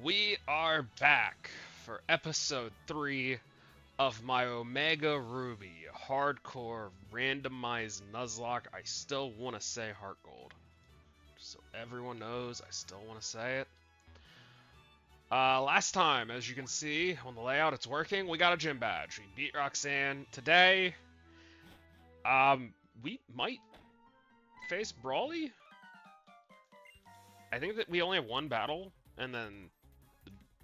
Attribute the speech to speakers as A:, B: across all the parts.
A: We are back for episode 3 of my Omega Ruby hardcore randomized Nuzlocke. I still want to say Heart Gold. So everyone knows, I still want to say it. Last time, as you can see on the layout, it's working. We got a gym badge. We beat Roxanne. Today, we might face Brawly? I think that we only have one battle, and then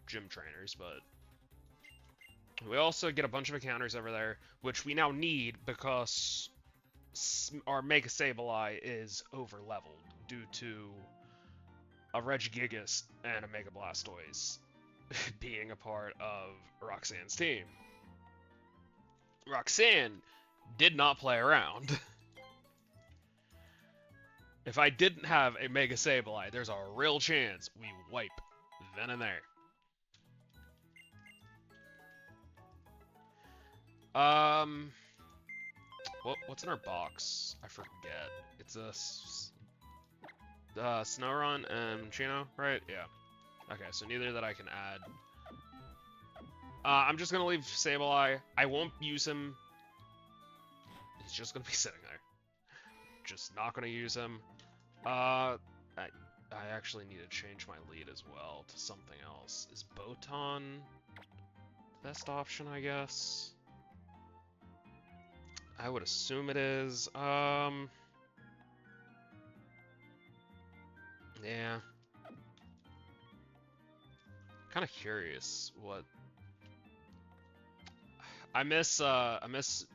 A: gym trainers, but we also get a bunch of encounters over there, which we now need because our Mega Sableye is over leveled due to a Regigigas and a Mega Blastoise being a part of Roxanne's team. Roxanne did not play around. If I didn't have a Mega Sableye, there's a real chance we wipe then and there. What's in our box? I forget. It's a Snorunt and Chino, right? Yeah. Okay, so neither that I can add. I'm just gonna leave Sableye. I won't use him. He's just gonna be sitting there. Just not gonna use him. I actually need to change my lead as well to something else. Is Botan the best option, I guess? I would assume it is. Yeah. Kind of curious what. I miss Heart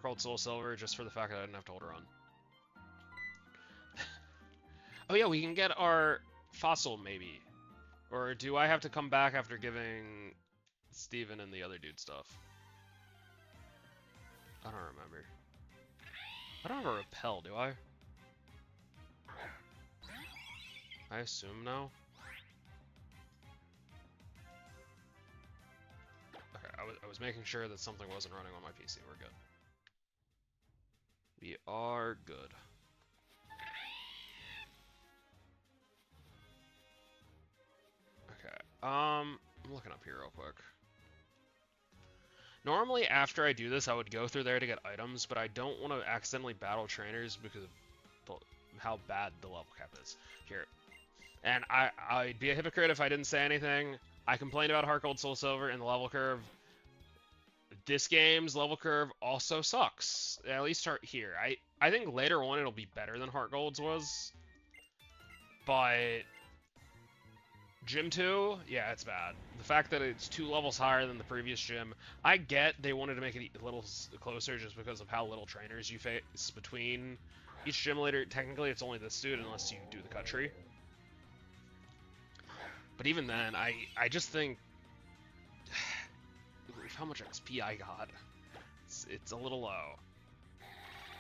A: Gold Soul Silver just for the fact that I didn't have to hold her on. Oh yeah, we can get our fossil maybe. Or do I have to come back after giving Steven and the other dude stuff? I don't remember. I don't have a repel, do I? I assume no. Okay, I was making sure that something wasn't running on my PC. We're good. We are good. Okay, I'm looking up here real quick. Normally, after I do this, I would go through there to get items, but I don't want to accidentally battle trainers because of how bad the level cap is. Here. And I'd be a hypocrite if I didn't say anything. I complained about Heart Gold Soul Silver and the level curve. This game's level curve also sucks. At least here. I think later on it'll be better than Heart Gold's was. But Gym 2, yeah, it's bad. The fact that it's 2 levels higher than the previous gym, I get they wanted to make it a little closer just because of how little trainers you face between each gym leader. Technically, it's only this dude unless you do the cut tree. But even then, I just think how much XP I got, it's a little low.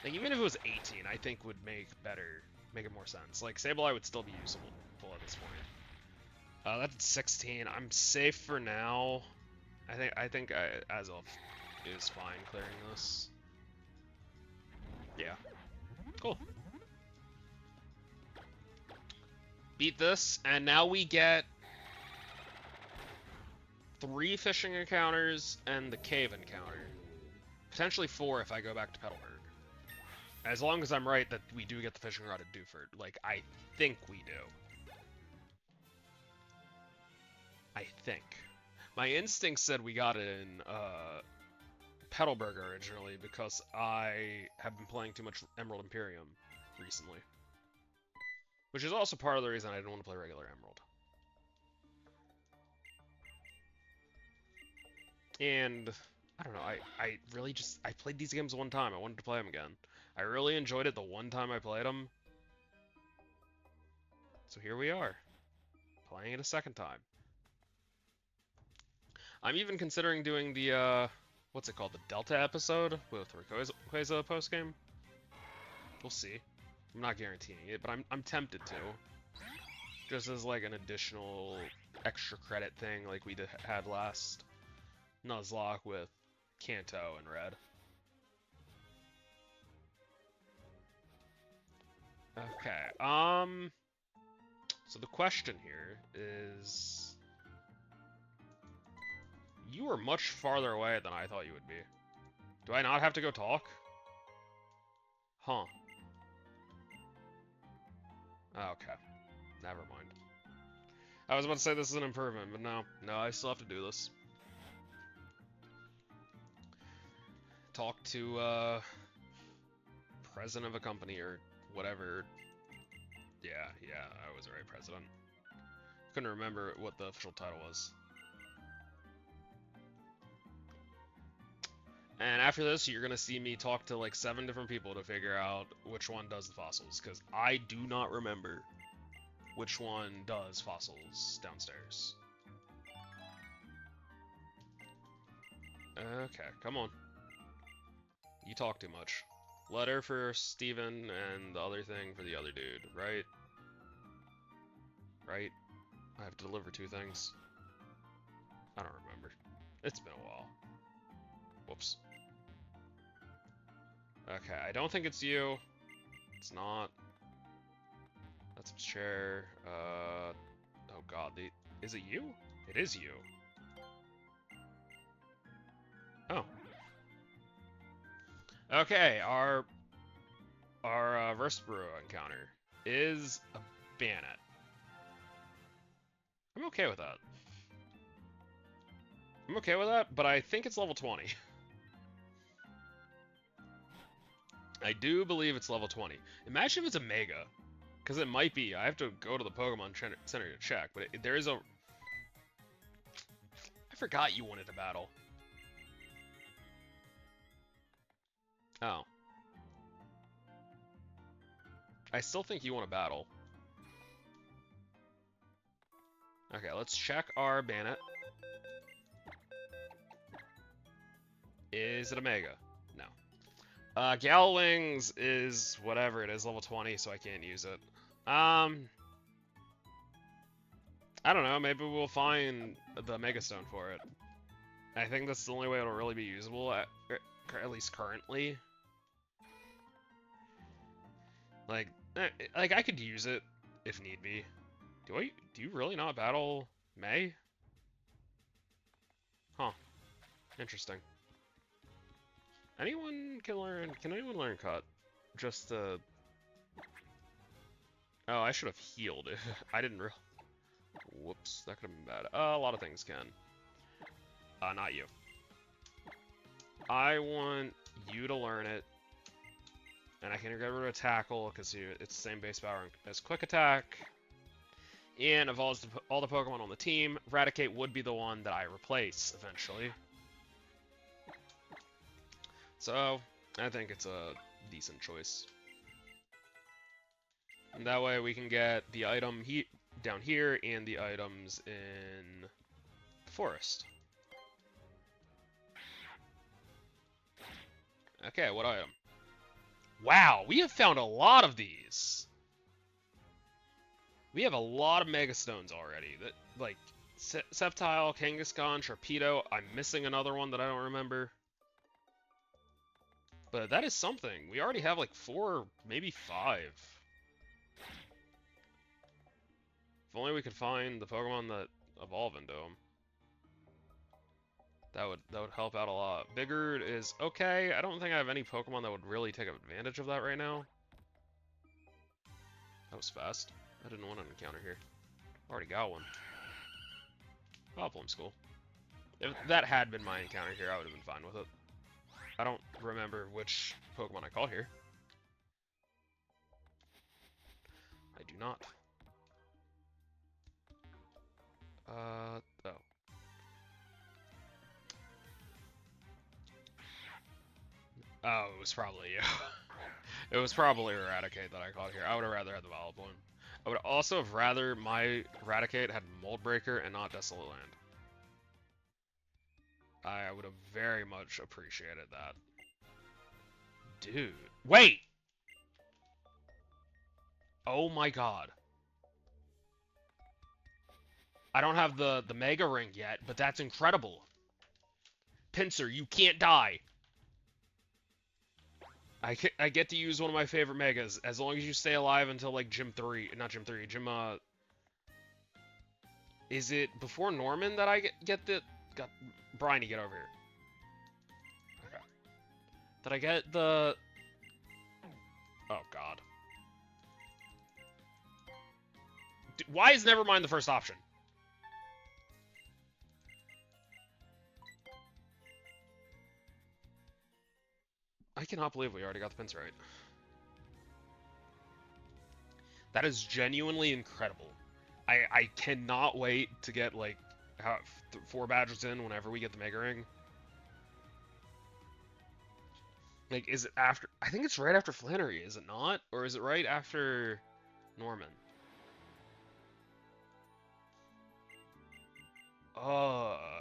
A: Like, even if it was 18, I think would make it more sense. Like, Sableye would still be usable at this point. That's 16. I'm safe for now. I think Azelf is fine clearing this. Yeah. Cool. Beat this, and now we get 3 fishing encounters and the cave encounter. Potentially 4 if I go back to Petalburg. As long as I'm right that we do get the fishing rod at Dewford. Like, I think we do. I think. My instinct said we got it in Petalburg originally because I have been playing too much Emerald Imperium recently. Which is also part of the reason I didn't want to play regular Emerald. And I don't know, I really just, I played these games one time. I wanted to play them again. I really enjoyed it the one time I played them. So here we are, playing it a second time. I'm even considering doing the, what's it called, the Delta episode with Rayquaza postgame. We'll see. I'm not guaranteeing it, but I'm tempted to. Just as like an additional extra credit thing like we had last Nuzlocke with Kanto and Red. Okay, so the question here is, You are much farther away than I thought you would be. Do I not have to go talk? Huh. Okay. Never mind. I was about to say this is an improvement, but no. No, I still have to do this. Talk to, president of a company or whatever. Yeah, I was right, president. Couldn't remember what the official title was. And after this, you're gonna see me talk to like 7 different people to figure out which one does the fossils, because I do not remember which one does fossils downstairs. Okay, come on. You talk too much. Letter for Steven and the other thing for the other dude, right? Right? I have to deliver 2 things. I don't remember. It's been a while. Whoops. Okay, I don't think it's you. It's not. That's a chair. Oh god, is it you? It is you. Oh. Okay, our Versbrew encounter is a Bayonet. I'm okay with that. I'm okay with that, but I think it's level 20. I do believe it's level 20. Imagine if it's a Mega. Because it might be. I have to go to the Pokemon Center to check, but there is a... I forgot you wanted to battle. Oh. I still think you want to battle. Okay, let's check our Bayonet. Is it a Mega? No. Galwings is whatever it is, level 20, so I can't use it. I don't know, maybe we'll find the Mega Stone for it. I think that's the only way it'll really be usable, at least currently. Like I could use it if need be. Do you really not battle May? Huh. Interesting. Can anyone learn Cut? Just oh, I should have healed it. I didn't whoops, that could have been bad. A lot of things can. Not you. I want you to learn it. And I can get rid of Tackle, because it's the same base power as Quick Attack. And of all the Pokemon on the team, Eradicate would be the one that I replace, eventually. So, I think it's a decent choice. And that way we can get the item down here and the items in the forest. Okay, what item? Wow, we have found a lot of these. We have a lot of Mega Stones already. That like Sceptile, Kangaskhan, Sharpedo. I'm missing another one that I don't remember. But that is something. We already have like 4, maybe 5. If only we could find the Pokemon that evolve into them. That would help out a lot. Bigard is okay. I don't think I have any Pokemon that would really take advantage of that right now. That was fast. I didn't want an encounter here. Already got one. Problem's cool. If that had been my encounter here, I would have been fine with it. I don't remember which Pokemon I caught here. I do not. Oh. Oh, it was probably you. It was probably Eradicate that I caught here. I would have rather had the Vileplume. I would also have rather my Eradicate had Mold Breaker and not Desolate Land. I would have very much appreciated that. Dude. Wait! Oh my god. I don't have the Mega Ring yet, but that's incredible. Pinsir, you can't die. I get to use one of my favorite Megas, as long as you stay alive until, like, Gym 3. Not Gym 3, Gym, Is it before Norman that I got Briny, get over here. Okay. Did I get the... Oh, God. Why is Nevermind the first option? I cannot believe we already got the pins right. That is genuinely incredible. I cannot wait to get, like, 4 badges in whenever we get the Mega Ring. Like, is it after... I think it's right after Flannery, is it not? Or is it right after Norman? I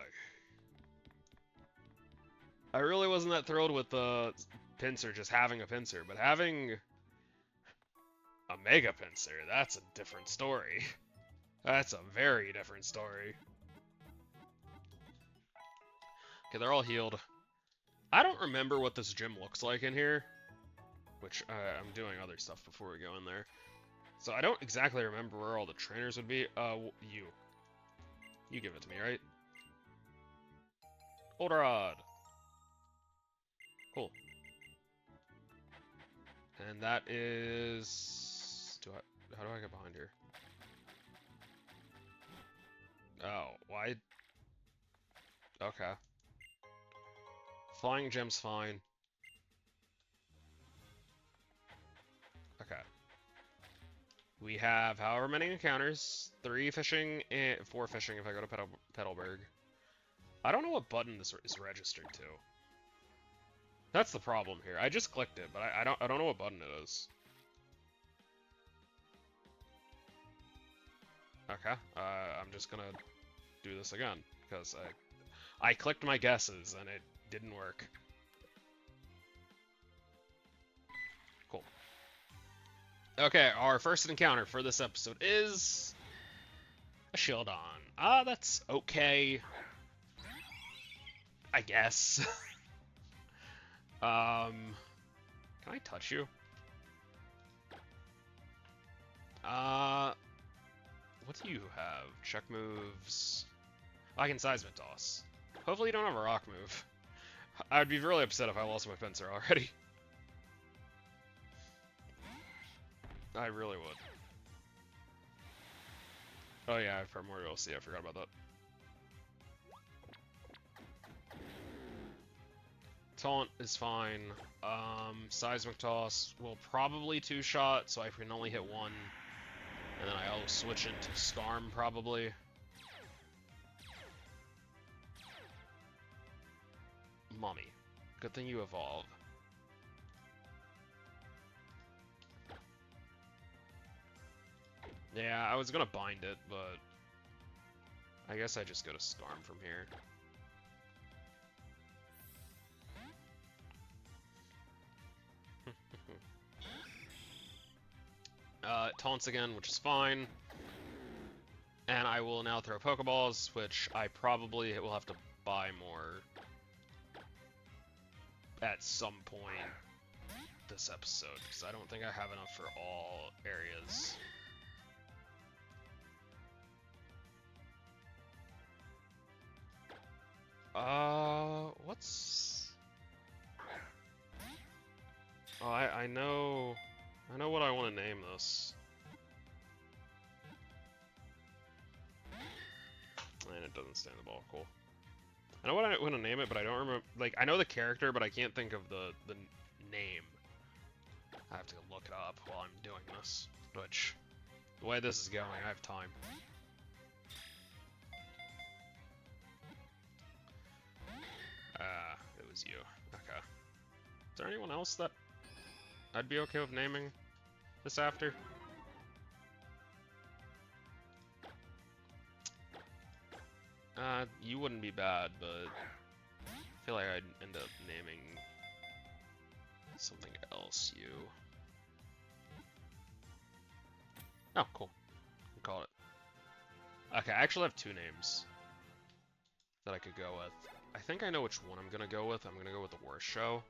A: really wasn't that thrilled with the pincer, just having a pincer, but having a Mega Pincer, that's a different story. That's a very different story. Okay, they're all healed. I don't remember what this gym looks like in here, which I'm doing other stuff before we go in there. So I don't exactly remember where all the trainers would be. You give it to me, right? Goldenrod. Cool. And that is... How do I get behind here? Oh, why? Okay. Flying gem's fine. Okay. We have however many encounters. 3 fishing and 4 fishing if I go to Petalburg. I don't know what button this is registered to. That's the problem here. I just clicked it, but I don't know what button it is. Okay. I'm just gonna do this again because I clicked my guesses and it didn't work. Cool. Okay, our first encounter for this episode is a Shieldon. That's okay, I guess. Can I touch you? What do you have? Check moves. I can seismic toss. Hopefully you don't have a rock move. I'd be really upset if I lost my pincer already. I really would. Oh yeah, I have Primordial Sea, I forgot about that. Taunt is fine. Seismic Toss will probably 2-shot, so I can only hit 1. And then I'll switch into Scarm, probably. Mummy. Good thing you evolve. Yeah, I was gonna bind it, but... I guess I just go to Scarm from here. Taunts again, which is fine. And I will now throw Pokeballs, which I probably will have to buy more at some point this episode, because I don't think I have enough for all areas. What's... Oh, I know what I want to name this. And it doesn't stand the ball. Cool. I know what I want to name it, but I don't remember. Like, I know the character, but I can't think of the name. I have to look it up while I'm doing this. Which, the way this is going, I have time. It was you. Okay. Is there anyone else that I'd be okay with naming this after? You wouldn't be bad, but I feel like I'd end up naming something else you. Oh, cool. We'll call it. Okay, I actually have 2 names that I could go with. I think I know which one I'm gonna go with. I'm gonna go with the worst show,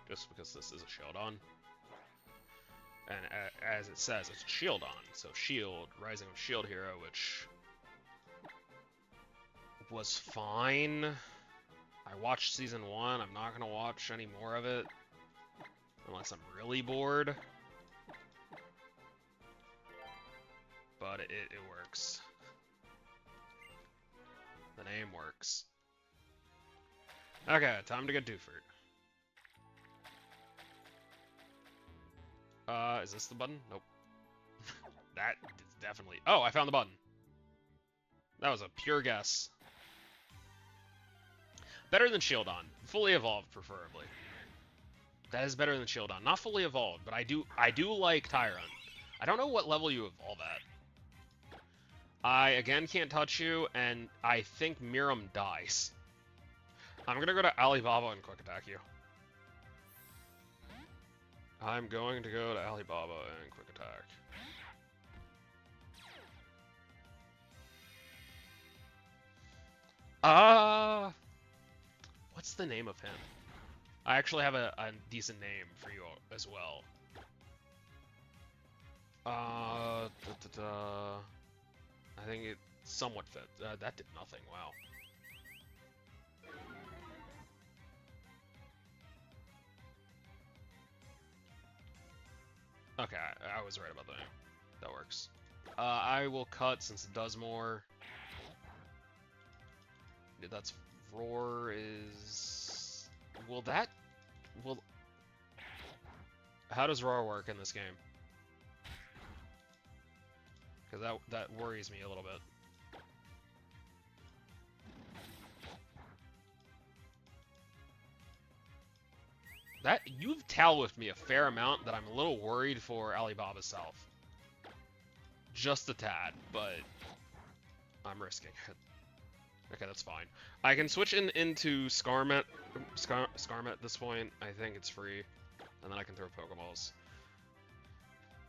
A: just because this is a Shieldon. And as it says, it's a Shieldon, so Shield, Rising of Shield Hero, which was fine. I watched season 1. I'm not gonna watch any more of it unless I'm really bored. But it works. The name works. Okay, time to get Doofert. Is this the button? Nope. That is definitely... Oh, I found the button. That was a pure guess. Better than Shieldon. Fully evolved, preferably. That is better than Shieldon. Not fully evolved, but I do like Tyrant. I don't know what level you evolve at. I, again, can't touch you, and I think Miram dies. I'm gonna go to Alibaba and quick attack you. I'm going to go to Alibaba and quick attack. What's the name of him? I actually have a decent name for you as well. I think it somewhat fit. That did nothing, wow. Okay, I was right about that. That works. I will cut since it does more. Yeah, that's Roar is... Will that... Will... How does Roar work in this game? Because that worries me a little bit. That you've Tal-whiffed me a fair amount that I'm a little worried for Alibaba's self. Just a tad, but I'm risking it. Okay, that's fine. I can switch into Skarmet at this point. I think it's free. And then I can throw Pokeballs.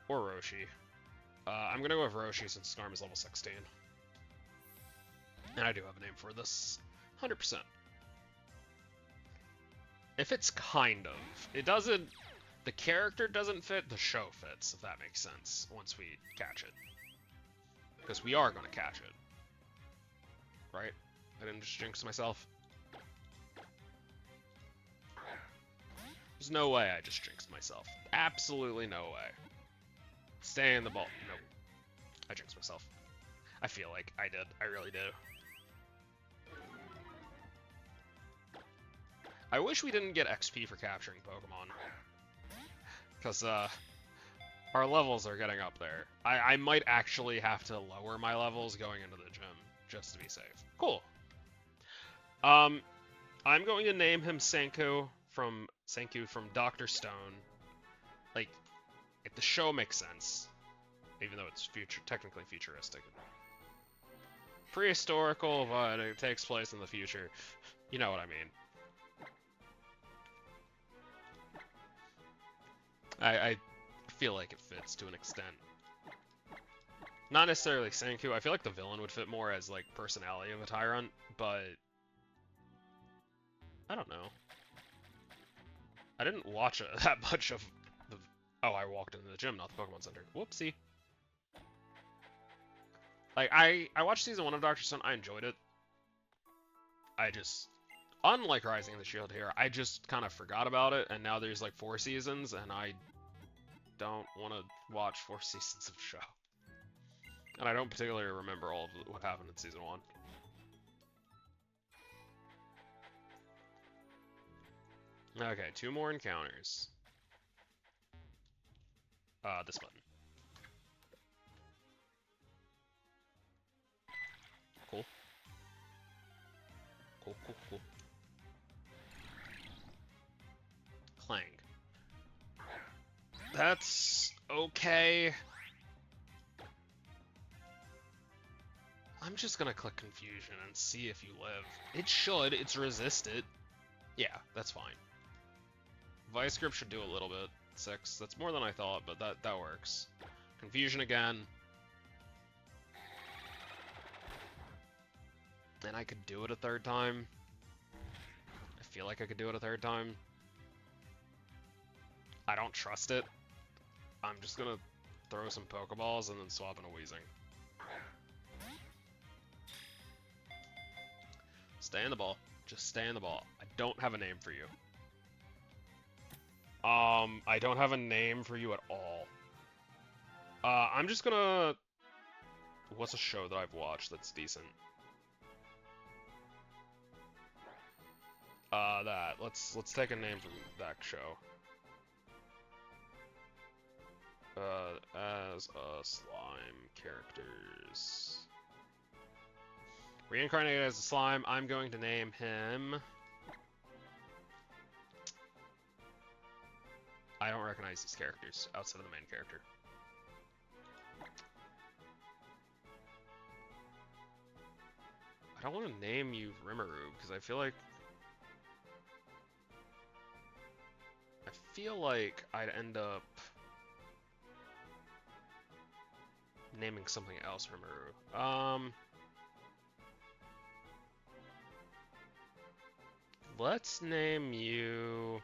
A: Or Roshi. I'm gonna go with Roshi since Skarm is level 16. And I do have a name for this. 100%. If it's kind of. It doesn't... The character doesn't fit, the show fits, if that makes sense, once we catch it. Because we are gonna catch it. Right? I didn't just jinx myself. There's no way I just jinxed myself. Absolutely no way. Stay in the ball. Nope. I jinxed myself. I feel like I did. I really do. I wish we didn't get XP for capturing Pokemon. Because, our levels are getting up there. I might actually have to lower my levels going into the gym, just to be safe. Cool. I'm going to name him Senku from Dr. Stone. Like, if the show makes sense, even though it's technically futuristic. Prehistorical, but it takes place in the future. You know what I mean. I feel like it fits to an extent. Not necessarily Senku. I feel like the villain would fit more as, like, personality of a Tyrant, but... I don't know. I didn't watch that much of the... Oh, I walked into the gym, not the Pokemon Center. Whoopsie. Like, I watched season 1 of Dr. Stone. I enjoyed it. I just... Unlike Rising of the Shield here, I just kind of forgot about it, and now there's, like, 4 seasons, and I don't want to watch 4 seasons of the show. And I don't particularly remember all of what happened in season 1. Okay, 2 more encounters. This button. Cool. Cool, cool, cool. Clang. That's okay. I'm just gonna click Confusion and see if you live. It should. It's resisted. Yeah, that's fine. Vice Grip should do a little bit. 6. That's more than I thought, but that works. Confusion again. And I could do it a 3rd time. I feel like I could do it a 3rd time. I don't trust it. I'm just gonna throw some Pokeballs and then swap in a Weezing. Stay in the ball. Just stay in the ball. I don't have a name for you. I don't have a name for you at all. I'm just gonna... What's a show that I've watched that's decent? That. Let's take a name from that show. As a slime characters. Reincarnated as a slime, I'm going to name him... I don't recognize these characters outside of the main character. I don't want to name you Rimuru, because I feel like I'd end up naming something else Rimuru. Let's name you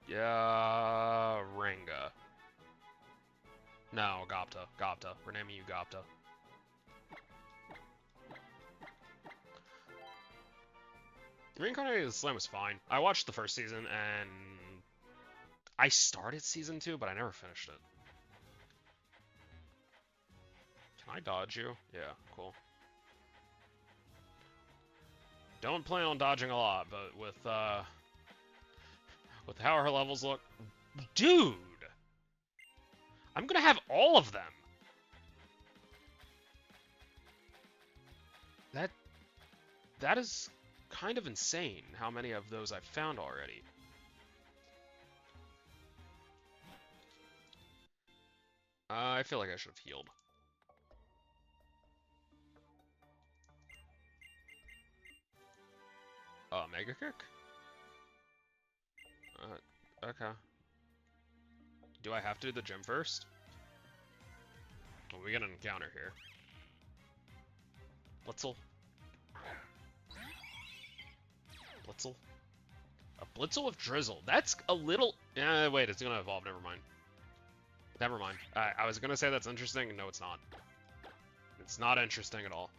A: Ranga. No, Gopta. We're naming you Gopta. Reincarnated as a Slime was fine. I watched the first season and I started season 2, but I never finished it. Can I dodge you? Yeah, cool. Don't plan on dodging a lot, but with how her levels look, dude, I'm gonna have all of them. That is kind of insane how many of those I've found already. I feel like I should have healed. Mega Kick? Okay. Do I have to do the gym first? Well, we get an encounter here. Blitzel. Blitzel. A Blitzel with Drizzle. That's a little... wait, it's gonna evolve. Never mind. Never mind. I was gonna say that's interesting. No, it's not. It's not interesting at all.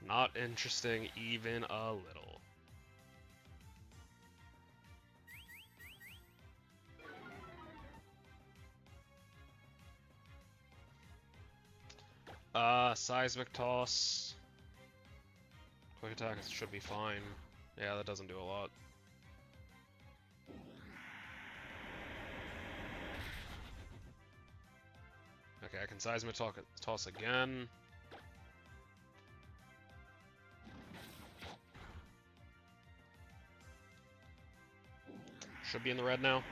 A: Not interesting even a little. Seismic Toss. Quick attack should be fine. Yeah, that doesn't do a lot. Okay, I can Seismic Toss again. Should be in the red now.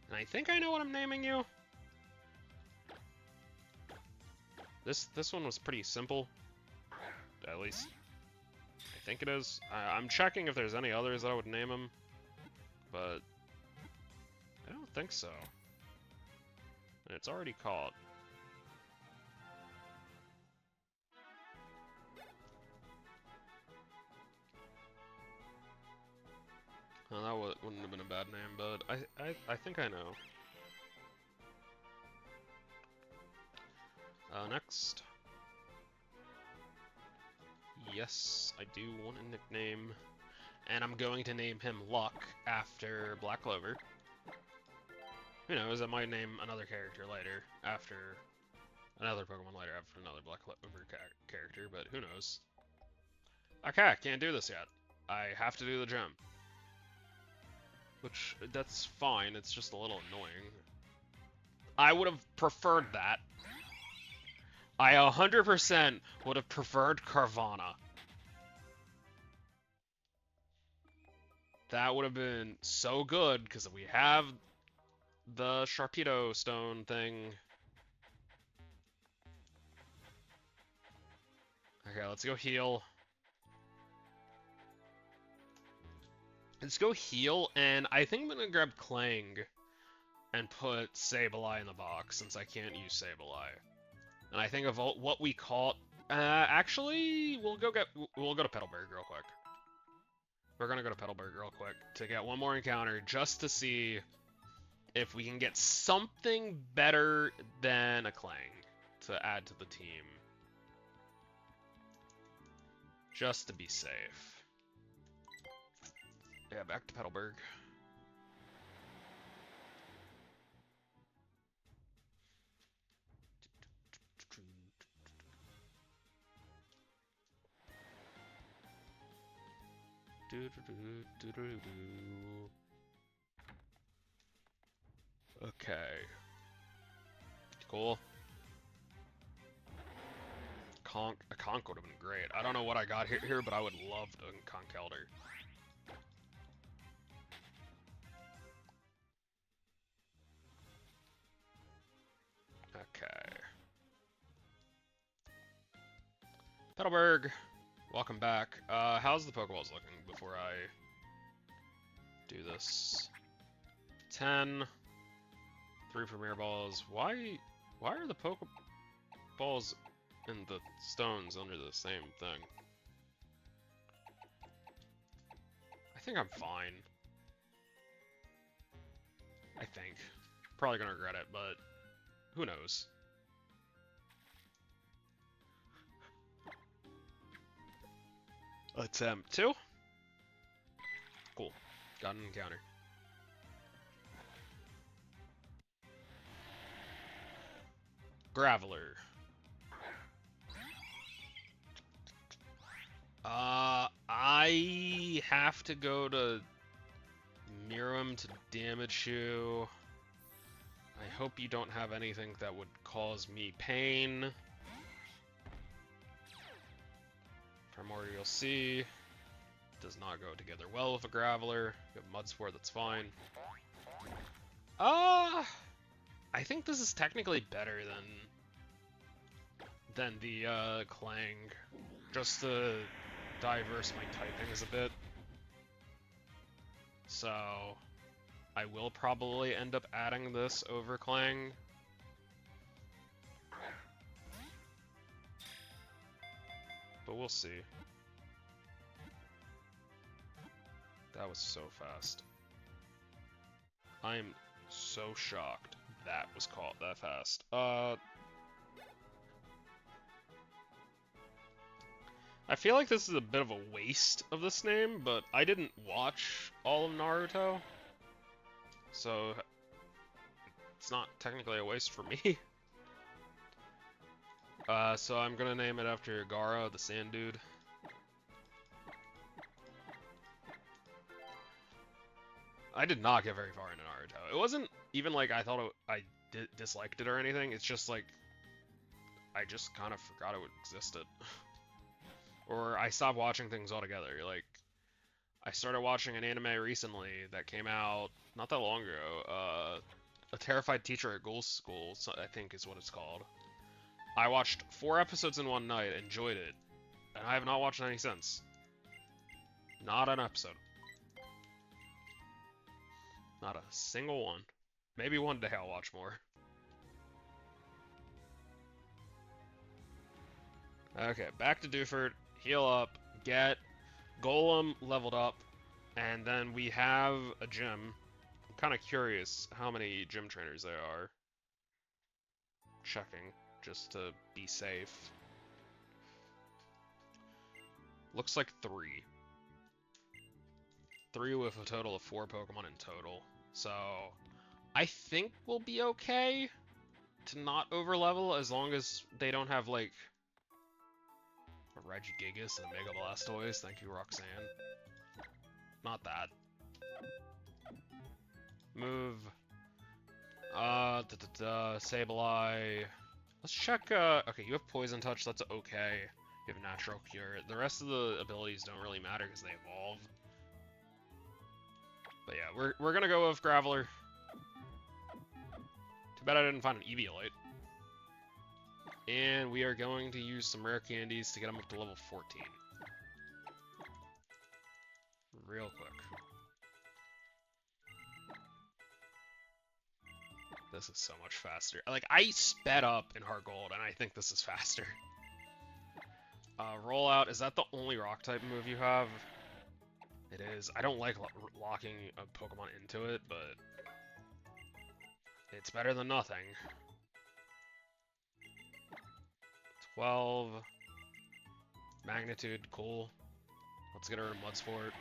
A: And I think I know what I'm naming you. This one was pretty simple. At least, I think it is. I'm checking if there's any others that I would name him. But I don't think so. And it's already caught. Well, that wouldn't have been a bad name, but I think I know. Next. Yes, I do want a nickname. And I'm going to name him Luck after Black Clover. Who knows, I might name another character later, after another Pokemon later, after another Black Clover character, but who knows. Okay, can't do this yet. I have to do the gym. Which, that's fine, it's just a little annoying. I would have preferred that. I 100% would have preferred Carvana. That would have been so good, because we have the Sharpedo Stone thing. Okay, let's go heal. Let's go heal, and I think I'm gonna grab Clang and put Sableye in the box, since I can't use Sableye. And I think of what we caught. Actually, we'll go to Petalburg real quick. We're gonna go to Petalburg real quick to get one more encounter, just to see if we can get something better than a Clang to add to the team. Just to be safe. Yeah, back to Petalburg. Okay. Cool. A conch would have been great. I don't know what I got here, but I would love a conch elder. Okay. Petalburg, welcome back. How's the Pokeballs looking before I do this? 10. 3 Premier Balls. Why are the Pokeballs and the stones under the same thing? I think I'm fine. I think. Probably gonna regret it, but who knows? Attempt 2. Cool. Got an encounter. Graveler. I have to go to Miram to damage you. I hope you don't have anything that would cause me pain. Primordial Sea does not go together well with a Graveler. You have Mud Spore, that's fine. I think this is technically better than the Clang, just to diverse my typings a bit. So I will probably end up adding this over Clang. But we'll see. That was so fast. I am so shocked that was caught that fast. I feel like this is a bit of a waste of this name, but I didn't watch all of Naruto, so it's not technically a waste for me. So I'm gonna name it after Gaara, the sand dude. I did not get very far into Naruto. It wasn't even like I thought I disliked it or anything. It's just like I just kind of forgot it existed. Or I stopped watching things altogether. Like, I started watching an anime recently that came out not that long ago. A Terrified Teacher at Ghoul School, I think is what it's called. I watched 4 episodes in one night, enjoyed it, and I have not watched any since. Not an episode. Not a single one. Maybe one day I'll watch more. Okay, back to Dewford. Heal up, get Golem leveled up, and then we have a gym. I'm kind of curious how many gym trainers there are. Checking, just to be safe. Looks like 3. 3 with a total of 4 Pokemon in total. So, I think we'll be okay to not overlevel as long as they don't have, like, a Regigigas and a Mega Blastoise. Thank you, Roxanne. Not that. Move. Sableye. Let's check, okay, you have Poison Touch, that's okay. You have Natural Cure. The rest of the abilities don't really matter because they evolve. But yeah, we're gonna go with Graveler. Too bad I didn't find an Eviolite. And we are going to use some rare candies to get him up to level 14. Real quick. This is so much faster. Like, I sped up in Heart Gold, and I think this is faster. Rollout, is that the only Rock-type move you have? It is. I don't like locking a Pokemon into it, but It's better than nothing. 12. Magnitude, cool. Let's get her a Mud Sport.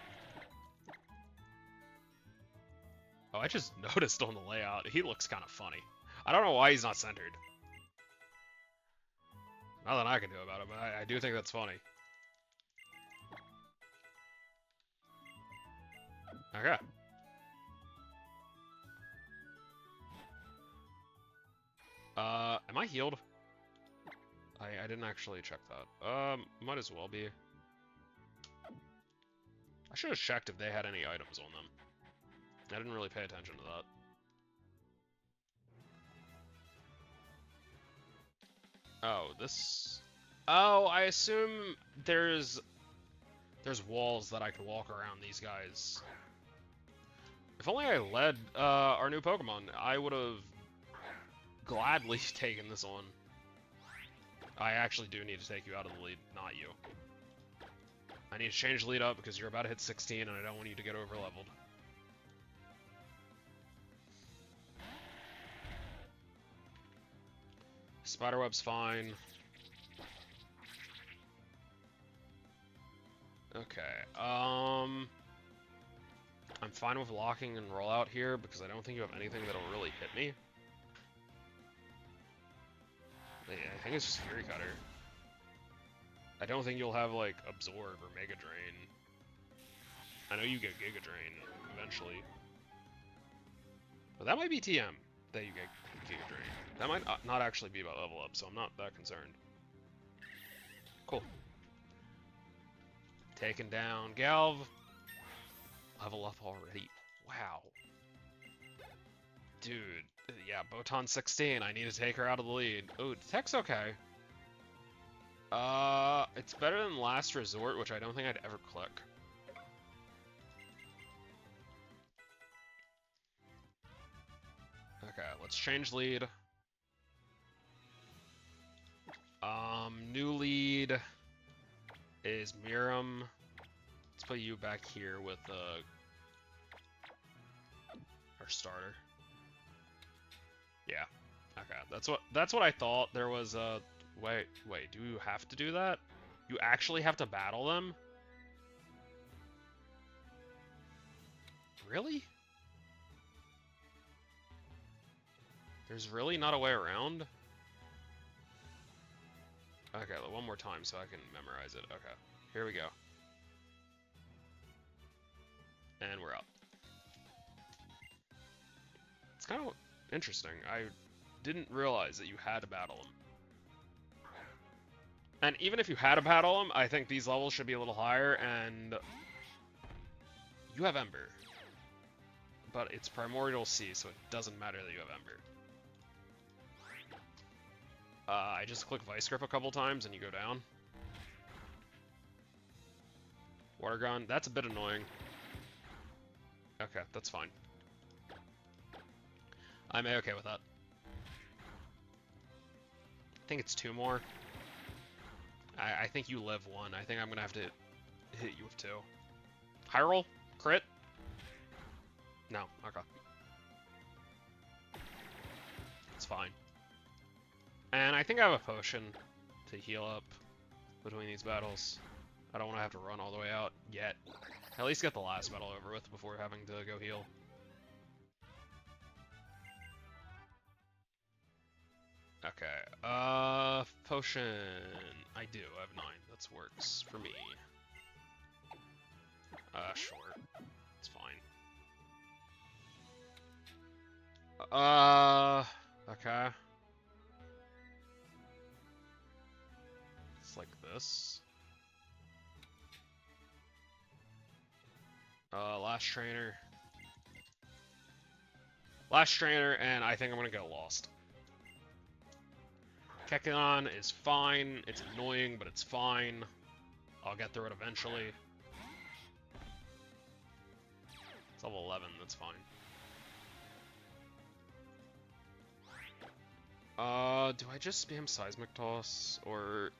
A: Oh, I just noticed on the layout, he looks kind of funny. I don't know why he's not centered. Nothing I can do about it, but I do think that's funny. Okay. Am I healed? I didn't actually check that. Might as well be. I should have checked if they had any items on them. I didn't really pay attention to that. Oh, this... Oh, I assume there's walls that I could walk around these guys. If only I led our new Pokemon, I would have gladly taken this on. I actually do need to take you out of the lead, not you. I need to change lead up because you're about to hit 16 and I don't want you to get over leveled. Spiderweb's fine. Okay, I'm fine with locking and rollout here because I don't think you have anything that'll really hit me. I think it's just Fury Cutter. I don't think you'll have, like, Absorb or Mega Drain. I know you get Giga Drain eventually. But that might be TM that you get Giga Drain. That might not actually be about level up, so I'm not that concerned. Cool. Taking down Galv. Level up already. Wow. Dude. Yeah, Botan 16. I need to take her out of the lead. Oh, Tech's okay. It's better than Last Resort, which I don't think I'd ever click. Okay, let's change lead. New lead is Miram. Let's put you back here with our starter. Yeah. Okay, that's what I thought. There was a wait, do you have to do that? You actually have to battle them? Really? There's really not a way around? Okay, one more time so I can memorize it. Okay, here we go. And we're up. It's kind of interesting. I didn't realize that you had to battle them. And even if you had to battle them, I think these levels should be a little higher, and you have Ember. But it's Primordial Sea, so it doesn't matter that you have Ember. I just click Vice Grip a couple times and you go down. Water Gun, that's a bit annoying. Okay, that's fine. I'm A-okay with that. I think it's 2 more. I think you live 1. I think I'm gonna have to hit you with 2. High roll? Crit? No, okay. It's fine. And I think I have a potion to heal up between these battles. I don't want to have to run all the way out yet. At least get the last battle over with before having to go heal. Okay, potion. I do, I have 9. That works for me. Sure. It's fine. Okay. It's like this. Last trainer. Last trainer, and I think I'm gonna go Lost. Kekon is fine. It's annoying, but it's fine. I'll get through it eventually. It's level 11, that's fine. Do I just spam Seismic Toss? Or...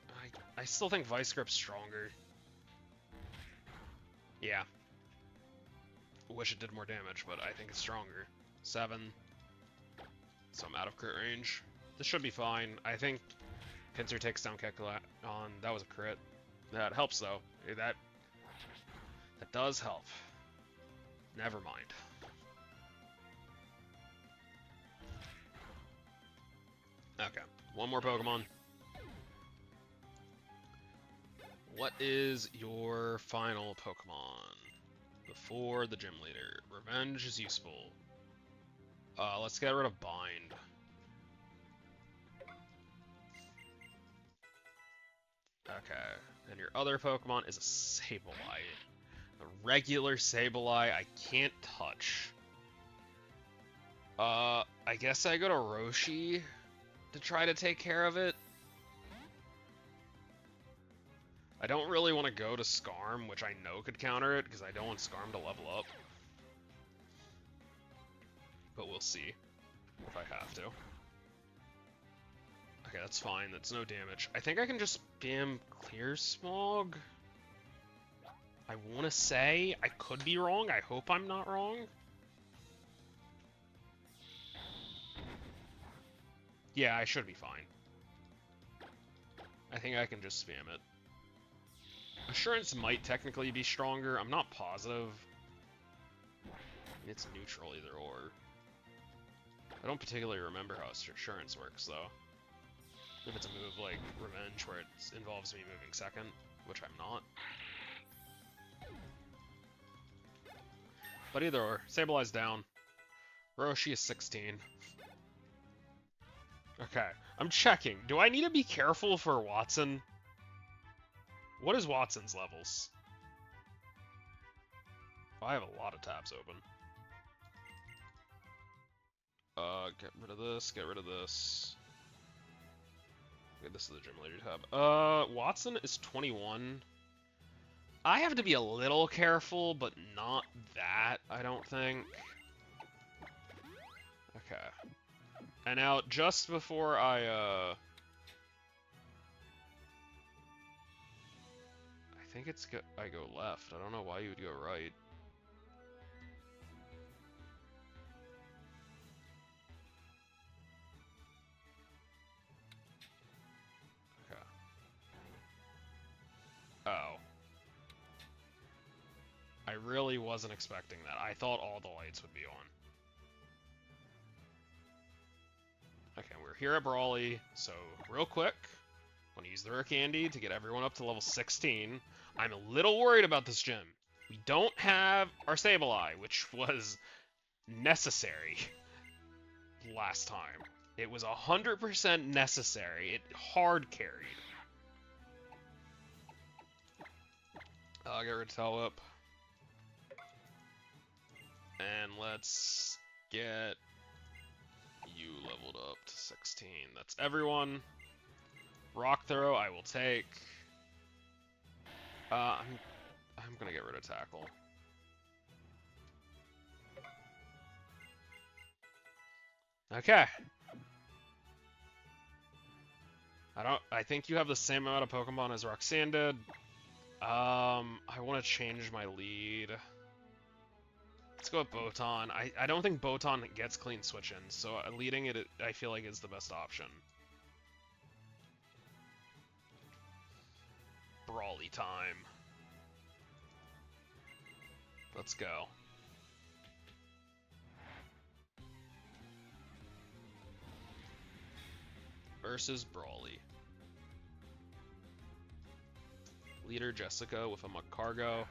A: I still think Vice Grip's stronger. Yeah. Wish it did more damage, but I think it's stronger. 7. so I'm out of crit range. This should be fine. I think Pinsir takes down Kekla on. That was a crit. That helps though. That does help. Never mind. Okay, one more Pokemon. What is your final Pokemon before the gym leader? Revenge is useful. Let's get rid of Bind. Okay, and your other Pokemon is a Sableye. A regular Sableye I can't touch. I guess I go to Roshi to try to take care of it. I don't really want to go to Skarm, which I know could counter it, because I don't want Skarm to level up. But we'll see if I have to. Okay, that's fine. That's no damage. I think I can just spam Clear Smog. I want to say. I could be wrong. I hope I'm not wrong. Yeah, I should be fine. I think I can just spam it. Assurance might technically be stronger. I'm not positive. It's neutral either or. I don't particularly remember how Assurance works, though. If it's a move like Revenge, where it involves me moving second, which I'm not. But either or, Sableye's down. Roshi is 16. Okay, I'm checking. Do I need to be careful for Watson? What is Watson's levels? Oh, I have a lot of tabs open. Get rid of this, get rid of this. Okay, this is the gym leader tab. Watson is 21. I have to be a little careful, but not that, I don't think. Okay. And now, just before I think I go left. I don't know why you would go right. Okay. Oh. I really wasn't expecting that. I thought all the lights would be on. Okay, we're here at Brawly, so real quick, I'm going to use the Rare Candy to get everyone up to level 16. I'm a little worried about this gym. We don't have our Sableye, which was necessary last time. It was 100% necessary. It hard carried. I'll get rid of Telwhip. And let's get you leveled up to 16. That's everyone. Rock Throw I will take. I'm gonna get rid of Tackle. Okay. I think you have the same amount of Pokemon as Roxanne did. I want to change my lead. Let's go with Botan. I don't think Botan gets clean switch-ins, so leading it, I feel like, is the best option. Brawly time. Let's go. Versus Brawly. Leader Jessica with a Magcargo.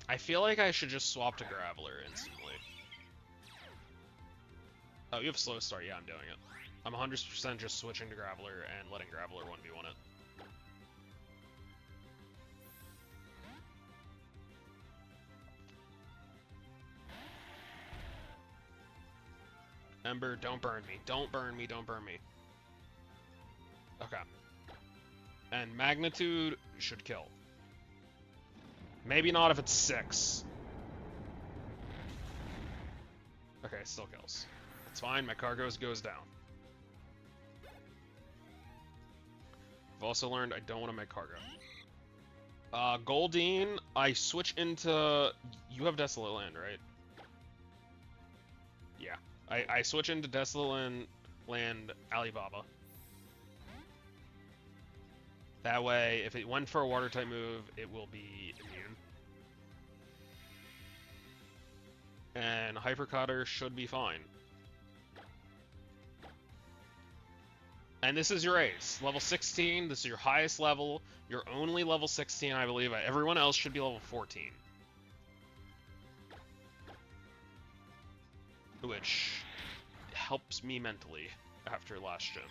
A: I feel like I should just swap to Graveler instantly. Oh, you have Slow Start. Yeah, I'm doing it. I'm 100% just switching to Graveler and letting Graveler 1v1 it. Ember, don't burn me. Don't burn me. Don't burn me. Okay. And Magnitude should kill. Maybe not if it's 6. Okay, it still kills. It's fine, my Cargos goes down. I've also learned I don't want to make Cargo. Goldeen, I switch into You have Desolate Land, right? Yeah. I switch into Desolate Land Alibaba. That way, if it went for a water type move, it will be immune. And Hyper Cutter should be fine. And this is your ace. Level 16, this is your highest level. You're only level 16, I believe. Everyone else should be level 14. Which helps me mentally after last gym.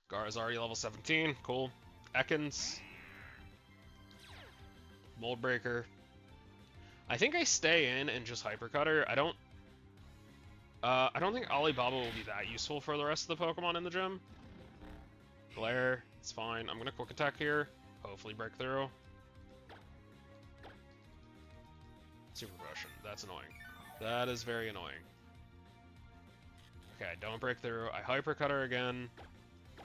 A: Gara's already level 17, cool. Ekans. Mold Breaker. I think I stay in and just Hyper Cutter. I don't think Alibaba will be that useful for the rest of the Pokemon in the gym. Glare, it's fine. I'm gonna Quick Attack here. Hopefully break through. Super Potion, that's annoying. That is very annoying. Okay, don't break through. I Hyper Cutter again. I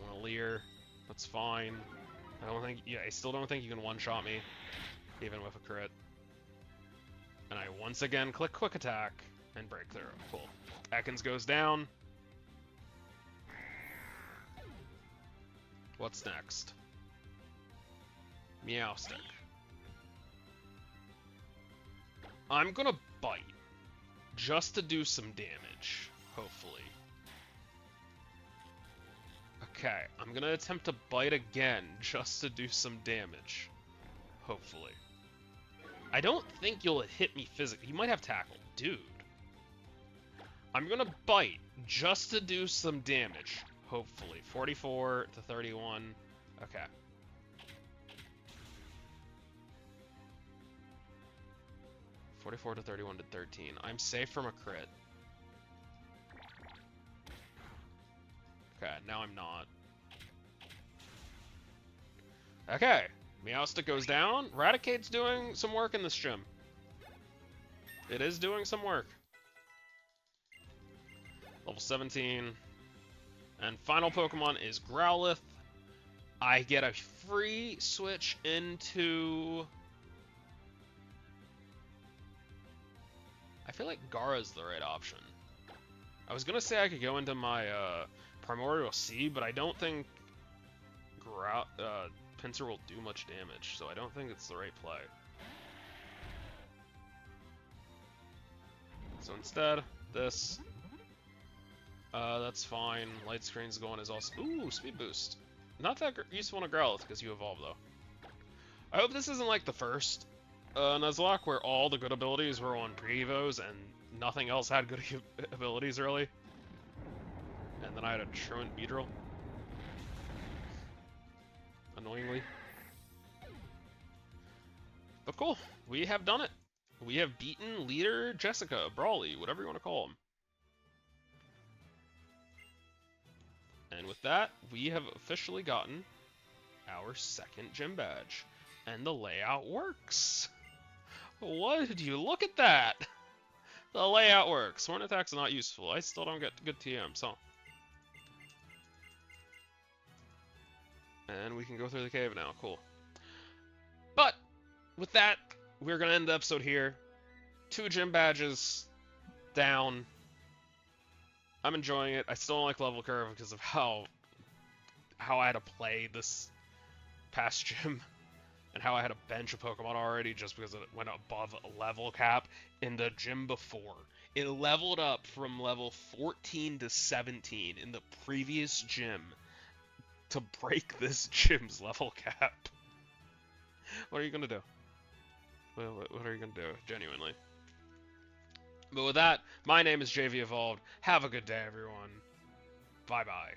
A: want to Leer. That's fine. I still don't think you can one-shot me, even with a crit. And I once again click Quick Attack and break through. Cool. Ekans goes down. What's next? Meowstic. I'm gonna bite. Just to do some damage, hopefully. Okay, I'm gonna attempt to bite again, just to do some damage. Hopefully. I don't think you'll hit me physically. You might have Tackle. Dude. I'm gonna bite, just to do some damage. Hopefully. 44 to 31. Okay. $44 to 31 to 13. I'm safe from a crit. Okay, now I'm not. Okay, Meowstic goes down. Raticate's doing some work in this gym. It is doing some work. Level 17. And final Pokemon is Growlithe. I get a free switch into... I feel like Gara's the right option. I was gonna say I could go into my Primordial Sea, but I don't think Pinsir will do much damage, so I don't think it's the right play. So instead, this. That's fine. Light Screen's going is also... Ooh, Speed Boost. Not that useful in a Growlithe, because you evolve, though. I hope this isn't like the first Nuzlocke, where all the good abilities were on pre-evos, and nothing else had good abilities, really. And then I had a Truant Beedrill. Annoyingly. But cool, we have done it. We have beaten Leader Jessica, Brawly, whatever you want to call him. And with that, we have officially gotten our second gym badge. And the layout works. What did you look at that? The layout works. Horn Attack's not useful. I still don't get good TMs, huh? And we can go through the cave now. Cool. But with that, we're going to end the episode here. 2 gym badges down. I'm enjoying it. I still don't like level curve because of how I had to play this past gym and how I had to bench a Pokemon already just because it went above a level cap in the gym before. It leveled up from level 14 to 17 in the previous gym to break this gym's level cap. What are you going to do? What are you going to do, genuinely? But with that, my name is JV Evolved. Have a good day, everyone. Bye-bye.